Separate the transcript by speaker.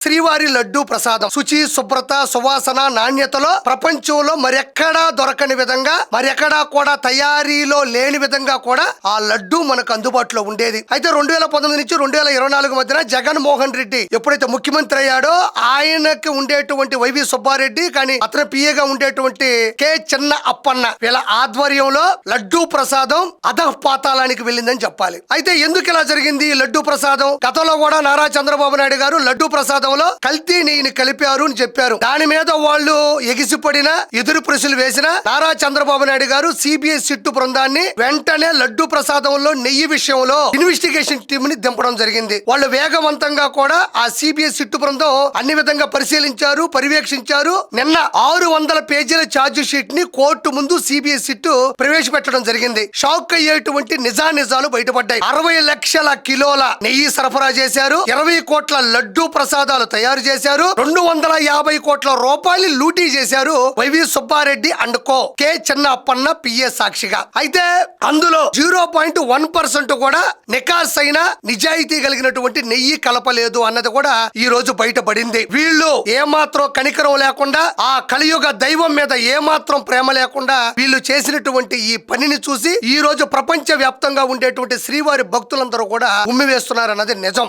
Speaker 1: శ్రీవారి లడ్డూ ప్రసాదం శుచి, శుభ్రత, సువాసన, నాణ్యతలో ప్రపంచంలో మరెక్కడా దొరకని విధంగా, మరెక్కడా కూడా తయారీలో లేని విధంగా కూడా ఆ లడ్డూ మనకు అందుబాటులో ఉండేది. అయితే 2019 నుంచి 2024 మధ్యన జగన్మోహన్ రెడ్డి ఎప్పుడైతే ముఖ్యమంత్రి అయ్యాడో ఆయనకి ఉండేటువంటి వైవి సుబ్బారెడ్డి, కానీ అతని పిఏగా ఉండేటువంటి కె చిన్న అప్పన్న వీళ్ళ ఆధ్వర్యంలో లడ్డూ ప్రసాదం అధఃపాతాళానికి వెళ్ళిందని చెప్పాలి. అయితే ఎందుకు ఇలా జరిగింది లడ్డూ ప్రసాదం? గతంలో కూడా నారా చంద్రబాబు నాయుడు గారు లడ్డూ ప్రసాదంలో కల్తీ నెయ్యిని కలిపారు అని చెప్పారు. దాని మీద వాళ్ళు ఎగిసిపడిన, ఎదురు ప్రశ్నలు వేసిన నారా చంద్రబాబు నాయుడు గారు సిబిఐ సిట్టు బృందాన్ని వెంటనే లడ్డూ ప్రసాదంలో నెయ్యి విషయంలో ఇన్వెస్టిగేషన్ టీమ్ ని దింపడం జరిగింది. వాళ్ళు వేగవంతంగా కూడా ఆ సిబిఐ సిట్టు బృందం అన్ని విధంగా పరిశీలించారు, పర్యవేక్షించారు. నిన్న 600 పేజీల ఛార్జ్ షీట్ ని కోర్టు ముందు సిబిఐ సిట్టు ప్రవేశపెట్టడం జరిగింది. షాక్ అయ్యేటువంటి నిజాలు బయటపడ్డాయి. 60 లక్షల కిలోల నెయ్యి సరఫరా చేశారు, 20 కోట్ల లడ్డూ ప్రసాదాలు తయారు చేశారు, 250 కోట్ల రూపాయలు లూటీ చేశారు YV Subba Reddy and co K Chinna Appanna PA సాక్షిగా. అయితే అందులో 0.1% కూడా నికాస్ అయిన నిజాయితీ కలిగినటువంటి నెయ్యి కలపలేదు అన్నది కూడా ఈ రోజు బయటపడింది. వీళ్ళు ఏమాత్రం కనికరం లేకుండా, ఆ కలియుగ దైవం మీద ఏమాత్రం ప్రేమ లేకుండా వీళ్ళు చేసినటువంటి ఈ పనిని చూసి ఈ రోజు ప్రపంచ వ్యాప్తంగా ఉండేటువంటి శ్రీవారి భక్తులందరూ కూడా ఉమ్మివేస్తున్నారు అన్నది నిజం.